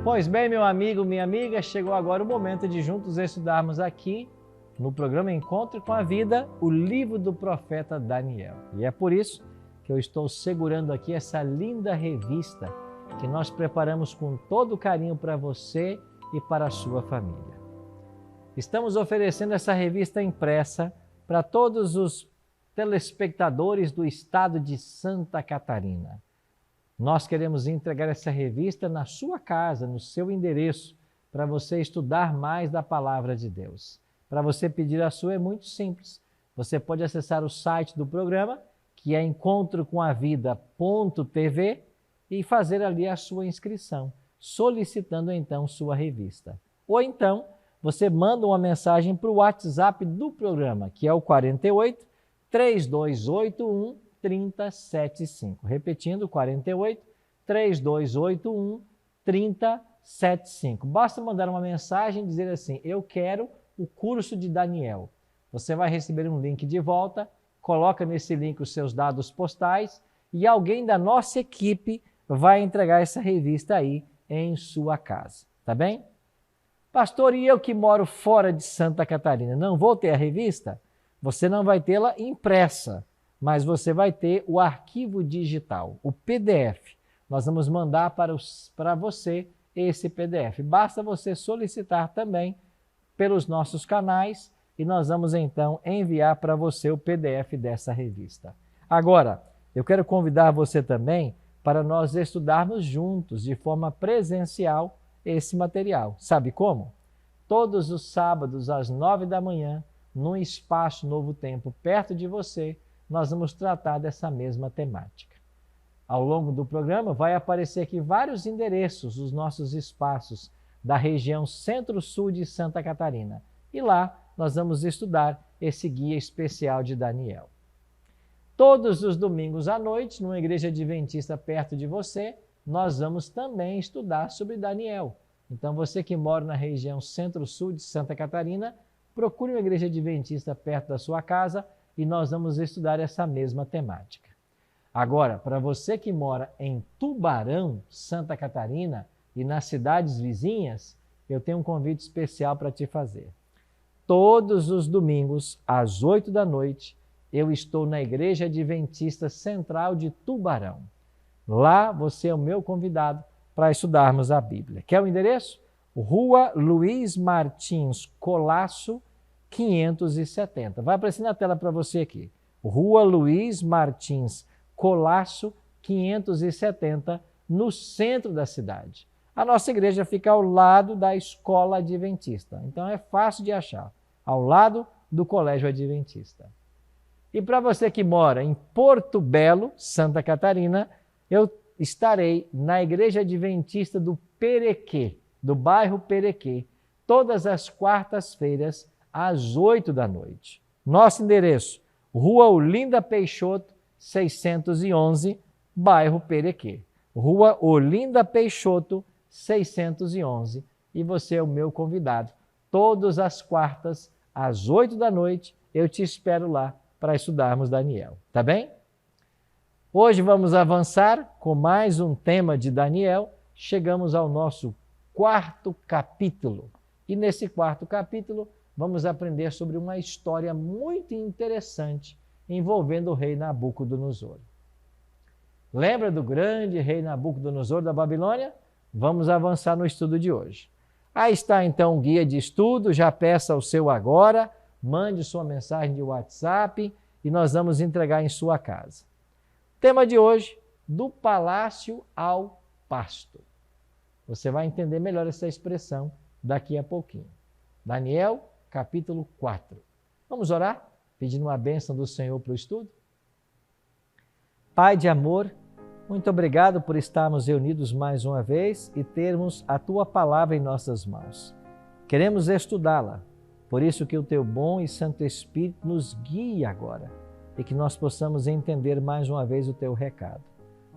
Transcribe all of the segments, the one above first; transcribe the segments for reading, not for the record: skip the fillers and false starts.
Pois bem, meu amigo, minha amiga, chegou agora o momento de juntos estudarmos aqui no programa Encontro com a Vida, o livro do profeta Daniel. E é por isso que eu estou segurando aqui essa linda revista que nós preparamos com todo carinho para você e para a sua família. Estamos oferecendo essa revista impressa para todos os telespectadores do estado de Santa Catarina. Nós queremos entregar essa revista na sua casa, no seu endereço, para você estudar mais da Palavra de Deus. Para você pedir a sua é muito simples. Você pode acessar o site do programa, que é encontrocomavida.tv, e fazer ali a sua inscrição, solicitando então sua revista. Ou então, você manda uma mensagem para o WhatsApp do programa, que é o 48 3281 3075. Repetindo, 48 3281 3075. Basta mandar uma mensagem e dizer assim: eu quero o curso de Daniel. Você vai receber um link de volta, coloca nesse link os seus dados postais e alguém da nossa equipe vai entregar essa revista aí em sua casa, tá bem? Pastor, e eu que moro fora de Santa Catarina, não vou ter a revista? Você não vai tê-la impressa, mas você vai ter o arquivo digital, o PDF. Nós vamos mandar para você esse PDF. Basta você solicitar também pelos nossos canais e nós vamos então enviar para você o PDF dessa revista. Agora, eu quero convidar você também para nós estudarmos juntos, de forma presencial, esse material. Sabe como? Todos os sábados, às 9 da manhã, num espaço Novo Tempo, perto de você, nós vamos tratar dessa mesma temática. Ao longo do programa vai aparecer aqui vários endereços dos nossos espaços da região Centro-Sul de Santa Catarina. E lá nós vamos estudar esse guia especial de Daniel. Todos os domingos à noite, numa igreja adventista perto de você, nós vamos também estudar sobre Daniel. Então você que mora na região Centro-Sul de Santa Catarina, procure uma igreja adventista perto da sua casa e nós vamos estudar essa mesma temática. Agora, para você que mora em Tubarão, Santa Catarina, e nas cidades vizinhas, eu tenho um convite especial para te fazer. Todos os domingos, às 8 da noite, eu estou na Igreja Adventista Central de Tubarão. Lá você é o meu convidado para estudarmos a Bíblia. Quer o endereço? Rua Luiz Martins Colasso, 570. Vai aparecer na tela para você aqui. Rua Luiz Martins Colasso, 570, no centro da cidade. A nossa igreja fica ao lado da Escola Adventista, então é fácil de achar, ao lado do Colégio Adventista. E para você que mora em Porto Belo, Santa Catarina, eu estarei na Igreja Adventista do Perequê, do bairro Perequê, todas as quartas-feiras, às 8 da noite. Nosso endereço, Rua Olinda Peixoto, 611, bairro Perequê. Rua Olinda Peixoto, 611. E você é o meu convidado. Todas as quartas, às 8 da noite, eu te espero lá para estudarmos Daniel. Tá bem? Hoje vamos avançar com mais um tema de Daniel. Chegamos ao nosso 4º capítulo. E nesse 4º capítulo, vamos aprender sobre uma história muito interessante envolvendo o rei Nabucodonosor. Lembra do grande rei Nabucodonosor da Babilônia? Vamos avançar no estudo de hoje. Aí está então o guia de estudo, já peça o seu agora, mande sua mensagem de WhatsApp e nós vamos entregar em sua casa. Tema de hoje, do palácio ao pasto. Você vai entender melhor essa expressão daqui a pouquinho. Daniel, capítulo 4. Vamos orar, pedindo a bênção do Senhor para o estudo? Pai de amor, muito obrigado por estarmos reunidos mais uma vez e termos a Tua palavra em nossas mãos. Queremos estudá-la, por isso que o Teu bom e Santo Espírito nos guie agora e que nós possamos entender mais uma vez o Teu recado.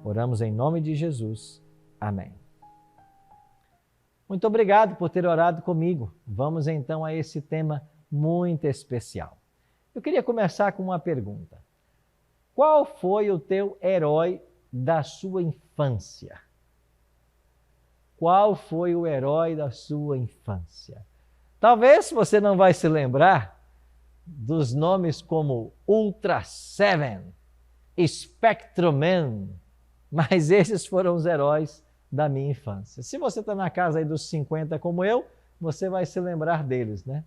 Oramos em nome de Jesus. Amém. Muito obrigado por ter orado comigo. Vamos então a esse tema muito especial. Eu queria começar com uma pergunta. Qual foi o teu herói da sua infância? qual foi o herói da sua infância. Talvez você não vai se lembrar dos nomes como Ultra Seven, Spectrum-Man, mas esses foram os heróis da minha infância. Se você está na casa aí dos 50 como eu, você vai se lembrar deles, né?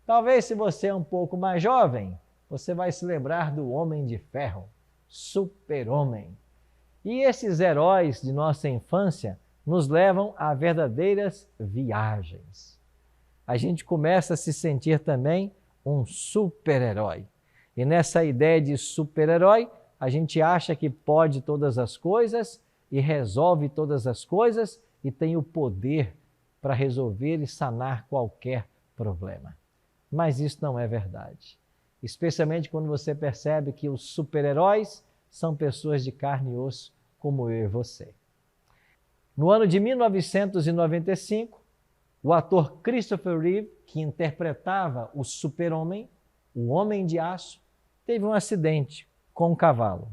Talvez se você é um pouco mais jovem, você vai se lembrar do Homem de Ferro, Super-Homem. E esses heróis de nossa infância nos levam a verdadeiras viagens. A gente começa a se sentir também um super-herói. E nessa ideia de super-herói, a gente acha que pode todas as coisas e resolve todas as coisas e tem o poder para resolver e sanar qualquer problema. Mas isso não é verdade. Especialmente quando você percebe que os super-heróis são pessoas de carne e osso, como eu e você. No ano de 1995, o ator Christopher Reeve, que interpretava o Super-Homem, o Homem de Aço, teve um acidente com um cavalo.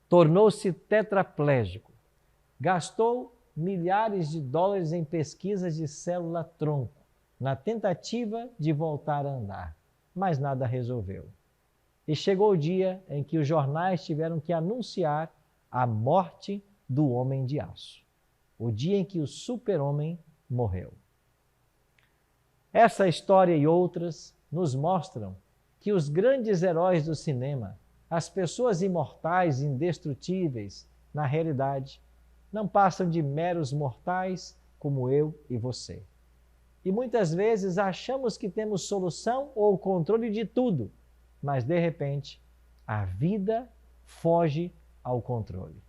Tornou-se tetraplégico. Gastou milhares de dólares em pesquisas de célula-tronco, na tentativa de voltar a andar, mas nada resolveu. E chegou o dia em que os jornais tiveram que anunciar a morte do Homem de Aço, o dia em que o Super-Homem morreu. Essa história e outras nos mostram que os grandes heróis do cinema, as pessoas imortais e indestrutíveis, na realidade, não passam de meros mortais como eu e você. E muitas vezes achamos que temos solução ou controle de tudo, mas de repente a vida foge ao controle.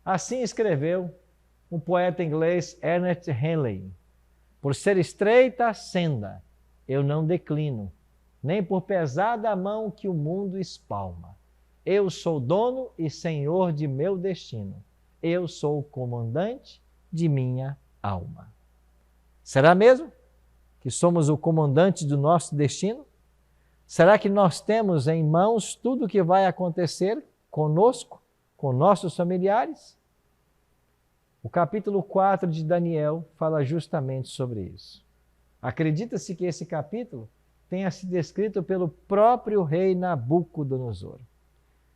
Assim escreveu um poeta inglês, Ernest Henley: por ser estreita a senda, eu não declino, nem por pesada a mão que o mundo espalma. Eu sou dono e senhor de meu destino. Eu sou o comandante de minha alma. Será mesmo que somos o comandante do nosso destino? Será que nós temos em mãos tudo o que vai acontecer conosco, com nossos familiares? O capítulo 4 de Daniel fala justamente sobre isso. Acredita-se que esse capítulo tenha sido escrito pelo próprio rei Nabucodonosor.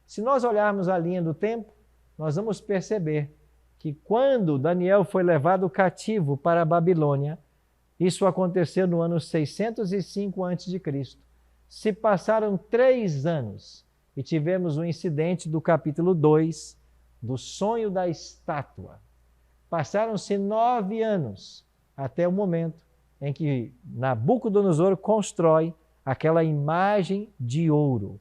Se nós olharmos a linha do tempo, nós vamos perceber que quando Daniel foi levado cativo para a Babilônia, isso aconteceu no ano 605 a.C., se passaram 3 anos e tivemos o incidente do capítulo 2, do sonho da estátua. Passaram-se 9 anos até o momento em que Nabucodonosor constrói aquela imagem de ouro.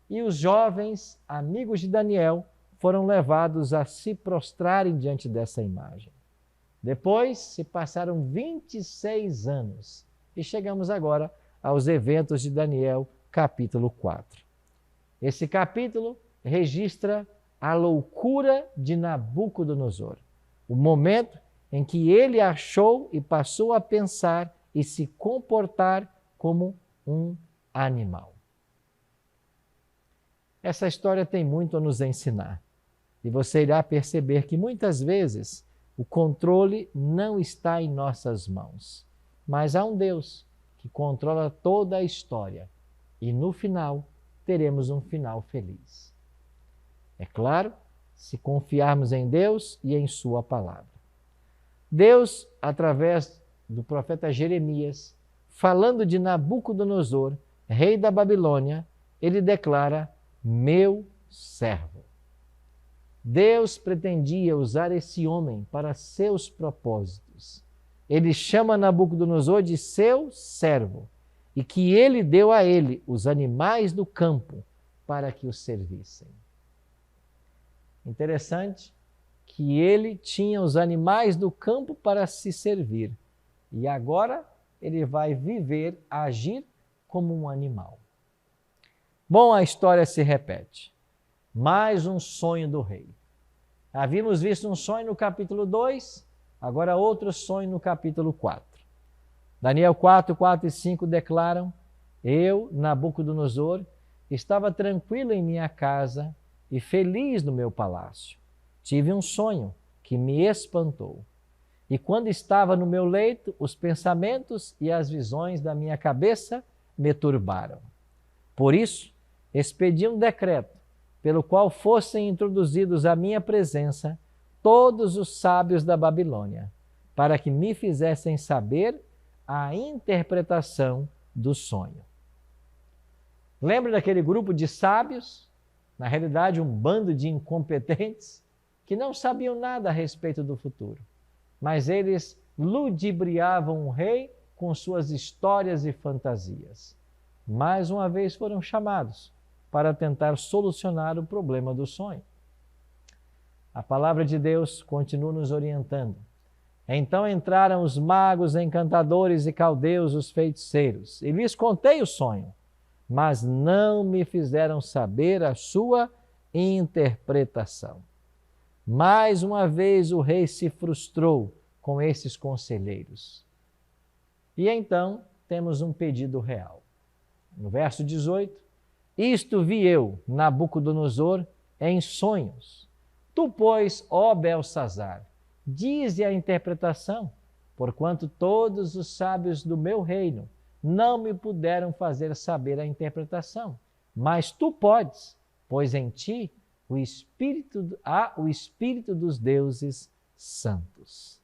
E os jovens amigos de Daniel foram levados a se prostrarem diante dessa imagem. Depois se passaram 26 anos e chegamos agora aos eventos de Daniel, capítulo 4. Esse capítulo registra a loucura de Nabucodonosor, o momento em que ele achou e passou a pensar e se comportar como um animal. Essa história tem muito a nos ensinar. E você irá perceber que muitas vezes o controle não está em nossas mãos. Mas há um Deus que controla toda a história. E no final, teremos um final feliz. É claro, se confiarmos em Deus e em sua palavra. Deus, através do profeta Jeremias, falando de Nabucodonosor, rei da Babilônia, ele declara: meu servo. Deus pretendia usar esse homem para seus propósitos. Ele chama Nabucodonosor de seu servo e que ele deu a ele os animais do campo para que o servissem. Interessante que ele tinha os animais do campo para se servir e agora ele vai viver, agir como um animal. Bom, a história se repete. Mais um sonho do rei. Havíamos visto um sonho no capítulo 2, agora outro sonho no capítulo 4. Daniel 4, 4 e 5 declaram: eu, Nabucodonosor, estava tranquilo em minha casa e feliz no meu palácio. Tive um sonho que me espantou. E quando estava no meu leito, os pensamentos e as visões da minha cabeça me turbaram. Por isso, expedi um decreto, pelo qual fossem introduzidos à minha presença todos os sábios da Babilônia, para que me fizessem saber a interpretação do sonho. Lembra daquele grupo de sábios? Na realidade, um bando de incompetentes que não sabiam nada a respeito do futuro. Mas eles ludibriavam o rei com suas histórias e fantasias. Mais uma vez foram chamados para tentar solucionar o problema do sonho. A palavra de Deus continua nos orientando. Então entraram os magos, encantadores e caldeus, os feiticeiros, e lhes contei o sonho, mas não me fizeram saber a sua interpretação. Mais uma vez o rei se frustrou com esses conselheiros. E então temos um pedido real. No verso 18, isto vi eu, Nabucodonosor, em sonhos. Tu, pois, ó Belsazar, dize a interpretação, porquanto todos os sábios do meu reino não me puderam fazer saber a interpretação. Mas tu podes, pois em ti há o Espírito dos deuses santos.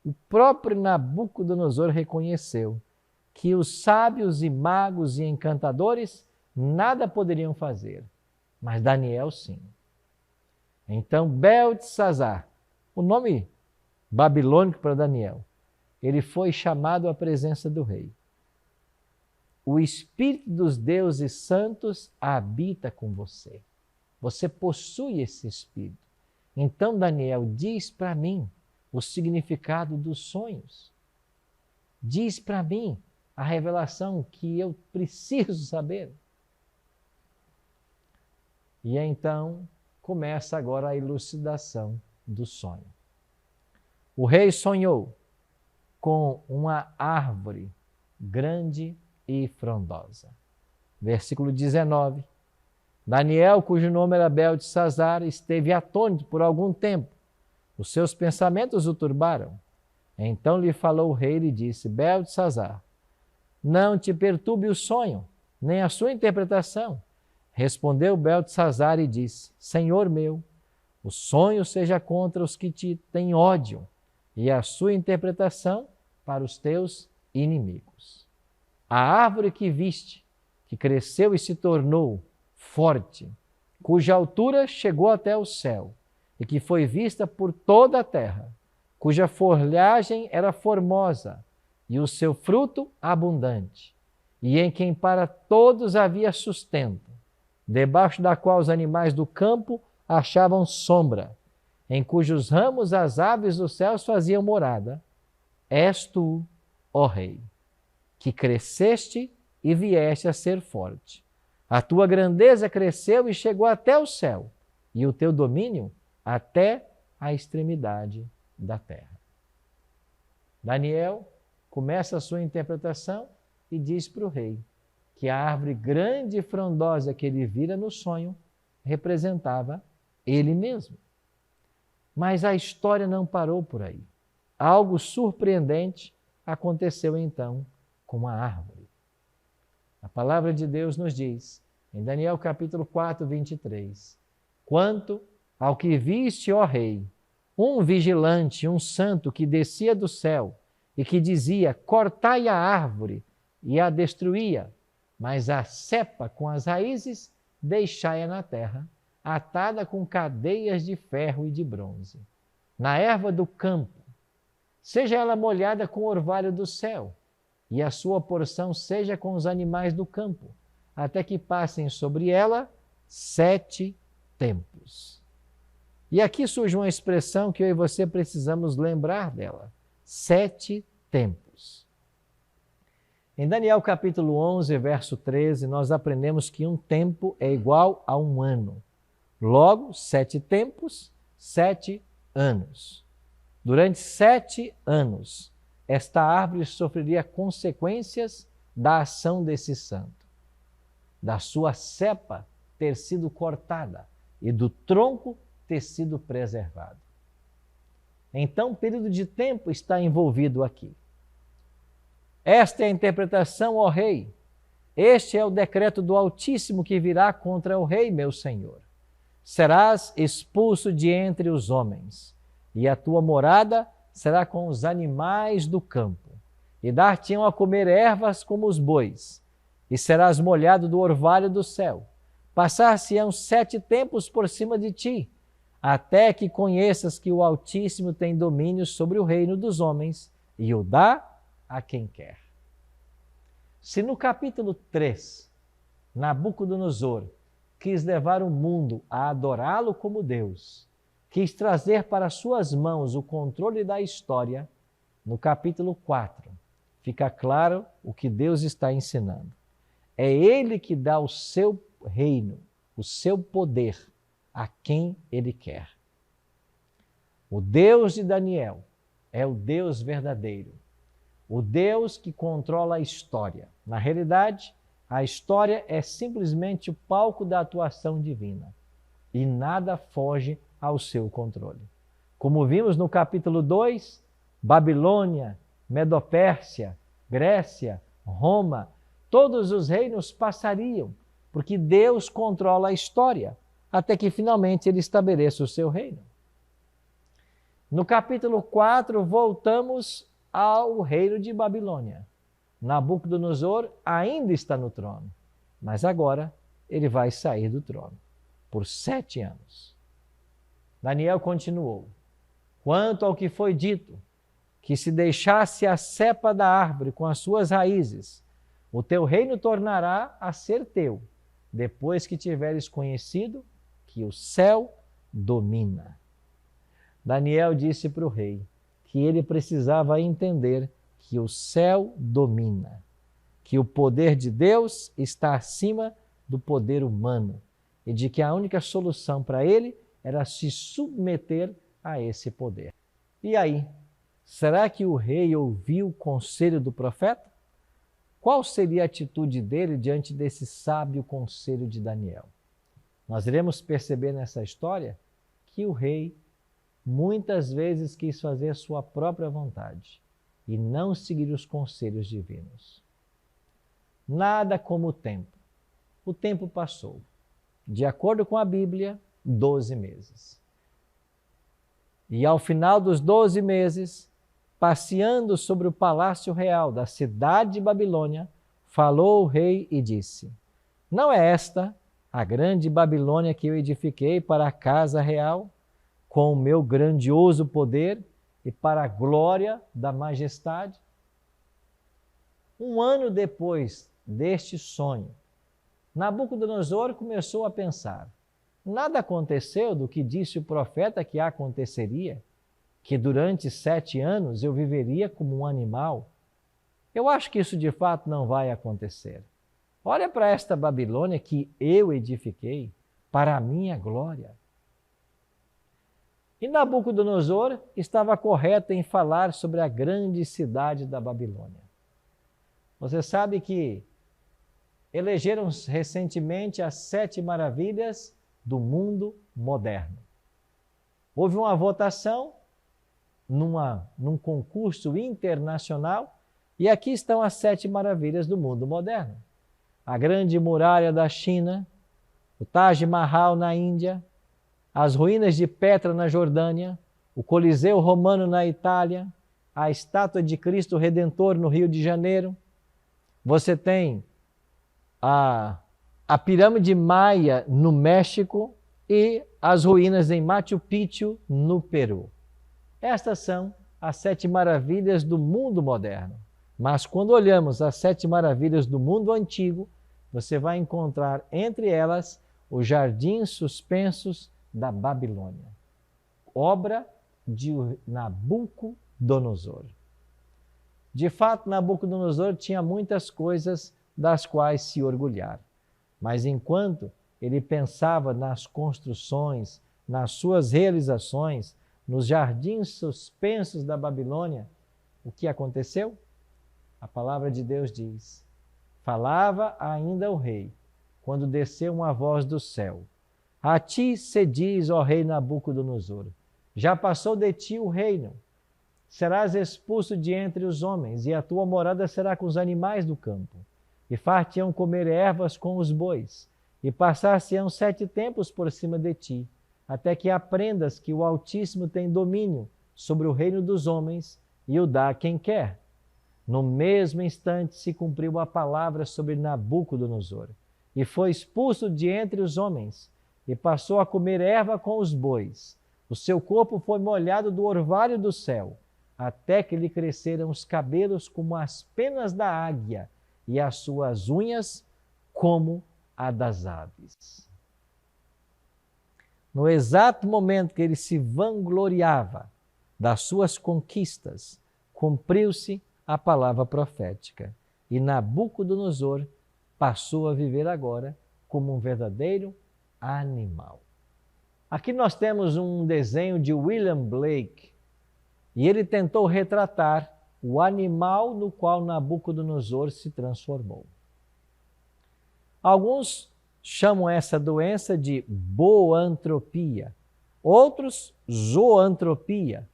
O próprio Nabucodonosor reconheceu que os sábios e magos e encantadores nada poderiam fazer, mas Daniel sim. Então Beltesazar, o nome babilônico para Daniel, ele foi chamado à presença do rei. O Espírito dos deuses santos habita com você. Você possui esse Espírito. Então, Daniel, diz para mim o significado dos sonhos. Diz para mim a revelação que eu preciso saber. E então começa agora a elucidação do sonho. O rei sonhou com uma árvore grande e frondosa. Versículo 19. Daniel, cujo nome era Beltesazar, esteve atônito por algum tempo. Os seus pensamentos o turbaram. Então lhe falou o rei e lhe disse, Beltesazar, não te perturbe o sonho, nem a sua interpretação. Respondeu Beltesazar e disse, Senhor meu, o sonho seja contra os que te têm ódio, e a sua interpretação para os teus inimigos. A árvore que viste, que cresceu e se tornou forte, cuja altura chegou até o céu, e que foi vista por toda a terra, cuja folhagem era formosa, e o seu fruto abundante, e em quem para todos havia sustento, debaixo da qual os animais do campo achavam sombra, em cujos ramos as aves dos céus faziam morada, és tu, ó Rei, que cresceste e vieste a ser forte. A tua grandeza cresceu e chegou até o céu, e o teu domínio até a extremidade da terra. Daniel começa a sua interpretação e diz para o rei que a árvore grande e frondosa que ele vira no sonho representava ele mesmo. Mas a história não parou por aí. Algo surpreendente aconteceu então com a árvore. A palavra de Deus nos diz, em Daniel capítulo 4, 23, quanto ao que viste, ó rei, um vigilante, um santo que descia do céu e que dizia, cortai a árvore e a destruía, mas a cepa com as raízes deixai-a na terra, atada com cadeias de ferro e de bronze. Na erva do campo, seja ela molhada com o orvalho do céu, e a sua porção seja com os animais do campo, até que passem sobre ela 7 tempos. E aqui surge uma expressão que eu e você precisamos lembrar dela. 7 tempos. Em Daniel capítulo 11, verso 13, nós aprendemos que um tempo é igual a um ano. Logo, 7 tempos, 7 anos. Durante 7 anos, esta árvore sofreria consequências da ação desse santo, da sua cepa ter sido cortada e do tronco ter sido preservado. Então, período de tempo está envolvido aqui. Esta é a interpretação, ó rei. Este é o decreto do Altíssimo que virá contra o rei, meu senhor. Serás expulso de entre os homens, e a tua morada será com os animais do campo, e dar-te-ão a comer ervas como os bois, e serás molhado do orvalho do céu. Passar-se-ão 7 tempos por cima de ti, até que conheças que o Altíssimo tem domínio sobre o reino dos homens, e o dá a quem quer. Se no capítulo 3, Nabucodonosor quis levar o mundo a adorá-lo como Deus, quis trazer para suas mãos o controle da história, no capítulo 4, fica claro o que Deus está ensinando. É Ele que dá o seu reino, o seu poder a quem Ele quer. O Deus de Daniel é o Deus verdadeiro, o Deus que controla a história. Na realidade, a história é simplesmente o palco da atuação divina e nada foge ao seu controle. Como vimos no capítulo 2, Babilônia, Medopérsia, Grécia, Roma, todos os reinos passariam, porque Deus controla a história, até que finalmente Ele estabeleça o seu reino. No capítulo 4, voltamos ao reino de Babilônia. Nabucodonosor ainda está no trono, mas agora ele vai sair do trono por 7 anos. Daniel continuou: quanto ao que foi dito, que se deixasse a cepa da árvore com as suas raízes, o teu reino tornará a ser teu, depois que tiveres conhecido que o céu domina. Daniel disse para o rei que ele precisava entender que o céu domina, que o poder de Deus está acima do poder humano e de que a única solução para ele era se submeter a esse poder. E aí, será que o rei ouviu o conselho do profeta? Qual seria a atitude dele diante desse sábio conselho de Daniel? Nós iremos perceber nessa história que o rei muitas vezes quis fazer sua própria vontade e não seguir os conselhos divinos. Nada como o tempo. O tempo passou. De acordo com a Bíblia, 12 meses. E ao final dos 12 meses, passeando sobre o palácio real da cidade de Babilônia, falou o rei e disse: não é esta a grande Babilônia que eu edifiquei para a casa real, com o meu grandioso poder e para a glória da majestade? Um ano depois deste sonho, Nabucodonosor começou a pensar: nada aconteceu do que disse o profeta que aconteceria, que durante 7 anos eu viveria como um animal. Eu acho que isso de fato não vai acontecer. Olha para esta Babilônia que eu edifiquei para a minha glória. E Nabucodonosor estava correto em falar sobre a grande cidade da Babilônia. Você sabe que elegeram recentemente as 7 maravilhas do mundo moderno. Houve uma votação num concurso internacional e aqui estão as 7 maravilhas do mundo moderno. A Grande Muralha da China, o Taj Mahal na Índia, as ruínas de Petra na Jordânia, o Coliseu Romano na Itália, a Estátua de Cristo Redentor no Rio de Janeiro. Você tem a Pirâmide Maia no México e as ruínas em Machu Picchu no Peru. Estas são as 7 maravilhas do mundo moderno. Mas quando olhamos as 7 maravilhas do mundo antigo, você vai encontrar entre elas os jardins suspensos da Babilônia, obra de Nabucodonosor. De fato, Nabucodonosor tinha muitas coisas das quais se orgulhar, mas enquanto ele pensava nas construções, nas suas realizações, nos jardins suspensos da Babilônia, o que aconteceu? A palavra de Deus diz: falava ainda o rei, quando desceu uma voz do céu: a ti se diz, ó rei Nabucodonosor, Já passou de ti o reino. Serás expulso de entre os homens, e a tua morada será com os animais do campo. E far-te-ão comer ervas com os bois, e passar-se-ão 7 tempos por cima de ti, até que aprendas que o Altíssimo tem domínio sobre o reino dos homens e o dá a quem quer. No mesmo instante se cumpriu a palavra sobre Nabucodonosor, e foi expulso de entre os homens, e passou a comer erva com os bois. O seu corpo foi molhado do orvalho do céu, até que lhe cresceram os cabelos como as penas da águia, e as suas unhas como a das aves. No exato momento que ele se vangloriava das suas conquistas, cumpriu-se a palavra profética, e Nabucodonosor passou a viver agora como um verdadeiro animal. Aqui nós temos um desenho de William Blake, e ele tentou retratar o animal no qual Nabucodonosor se transformou. Alguns chamam essa doença de boantropia, outros zoantropia,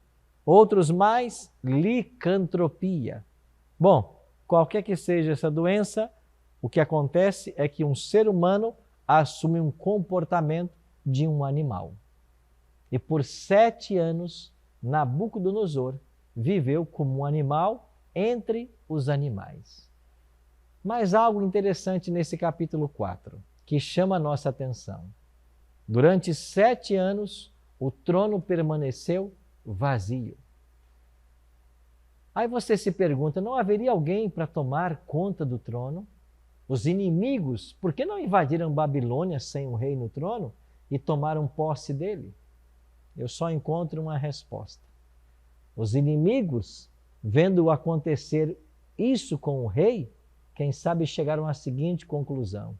outros mais licantropia. Bom, qualquer que seja essa doença, o que acontece é que um ser humano assume um comportamento de um animal. E por 7 anos, Nabucodonosor viveu como um animal entre os animais. Mas algo interessante nesse capítulo 4, que chama a nossa atenção. Durante 7 anos, o trono permaneceu vazio. Aí você se pergunta, não haveria alguém para tomar conta do trono? Os inimigos, por que não invadiram Babilônia sem um rei no trono e tomaram posse dele? Eu só encontro uma resposta. Os inimigos, vendo acontecer isso com o rei, quem sabe chegaram à seguinte conclusão: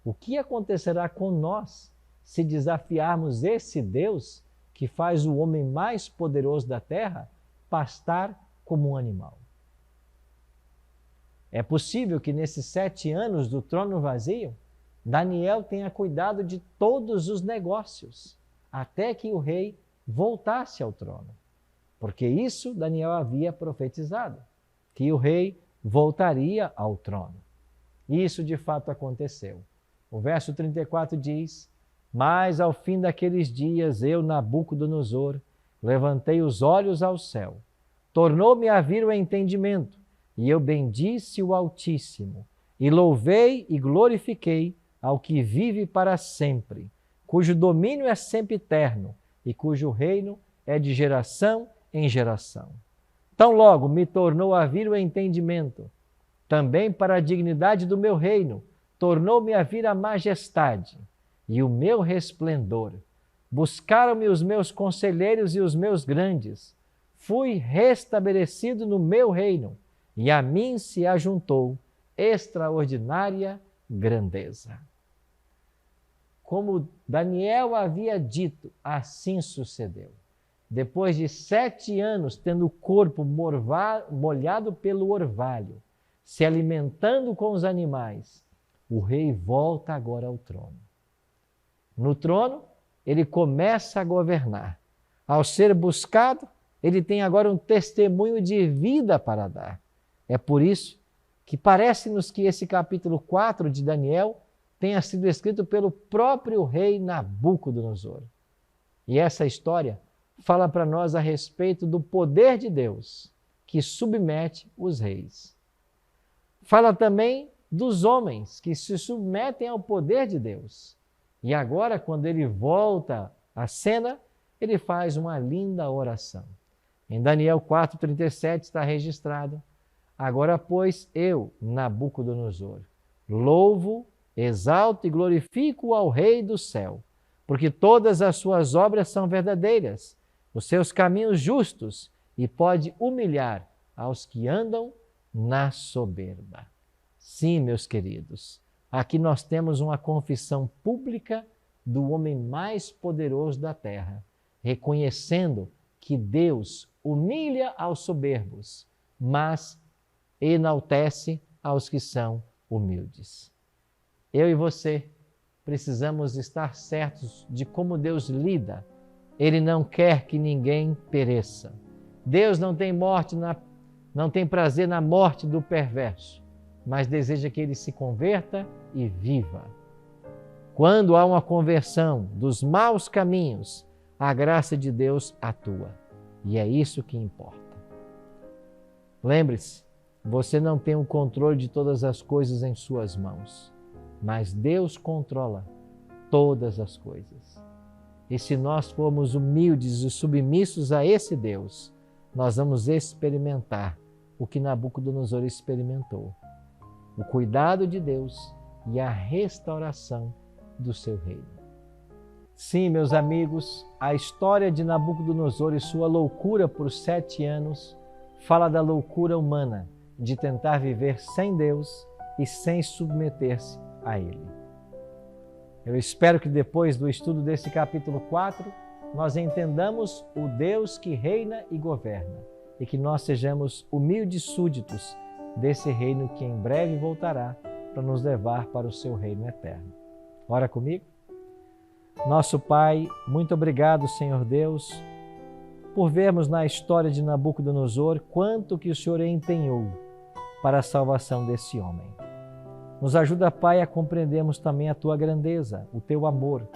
o que acontecerá com nós se desafiarmos esse Deus que faz o homem mais poderoso da terra pastar como um animal? É possível que nesses 7 anos do trono vazio, Daniel tenha cuidado de todos os negócios, até que o rei voltasse ao trono. Porque isso Daniel havia profetizado, que o rei voltaria ao trono. E isso de fato aconteceu. O verso 34 diz: mas ao fim daqueles dias eu, Nabucodonosor, levantei os olhos ao céu, tornou-me a vir o entendimento, e eu bendisse o Altíssimo, e louvei e glorifiquei ao que vive para sempre, cujo domínio é sempre eterno, e cujo reino é de geração em geração. Tão logo me tornou a vir o entendimento, também para a dignidade do meu reino, tornou-me a vir a majestade e o meu resplendor. Buscaram-me os meus conselheiros e os meus grandes. Fui restabelecido no meu reino, e a mim se ajuntou extraordinária grandeza. Como Daniel havia dito, assim sucedeu. Depois de 7 anos tendo o corpo molhado pelo orvalho, se alimentando com os animais, o rei volta agora ao trono. No trono, ele começa a governar. Ao ser buscado, ele tem agora um testemunho de vida para dar. É por isso que parece-nos que esse capítulo 4 de Daniel tenha sido escrito pelo próprio rei Nabucodonosor. E essa história fala para nós a respeito do poder de Deus, que submete os reis. Fala também dos homens que se submetem ao poder de Deus. E agora, quando ele volta à cena, ele faz uma linda oração. Em Daniel 4,37 está registrado: agora, pois, eu, Nabucodonosor, louvo, exalto e glorifico ao Rei do céu, porque todas as suas obras são verdadeiras, os seus caminhos justos, e pode humilhar aos que andam na soberba. Sim, meus queridos, aqui nós temos uma confissão pública do homem mais poderoso da terra, reconhecendo que Deus humilha aos soberbos, mas enaltece aos que são humildes. Eu e você precisamos estar certos de como Deus lida Ele não quer que ninguém pereça. Deus não tem prazer na morte do perverso, mas deseja que ele se converta e viva. Quando há uma conversão dos maus caminhos, a graça de Deus atua. E é isso que importa. Lembre-se, você não tem o controle de todas as coisas em suas mãos, mas Deus controla todas as coisas. E se nós formos humildes e submissos a esse Deus, nós vamos experimentar o que Nabucodonosor experimentou: o cuidado de Deus e a restauração do seu reino. Sim, meus amigos, a história de Nabucodonosor e sua loucura por 7 anos fala da loucura humana de tentar viver sem Deus e sem submeter-se a Ele. Eu espero que depois do estudo desse capítulo 4, nós entendamos o Deus que reina e governa e que nós sejamos humildes súditos desse reino que em breve voltará para nos levar para o seu reino eterno. Ora comigo. Nosso Pai, muito obrigado, Senhor Deus, por vermos na história de Nabucodonosor quanto que o Senhor empenhou para a salvação desse homem. Nos ajuda, Pai, a compreendermos também a Tua grandeza, o Teu amor,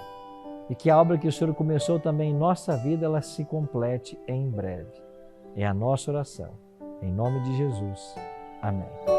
e que a obra que o Senhor começou também em nossa vida, ela se complete em breve. É a nossa oração. Em nome de Jesus. Amém.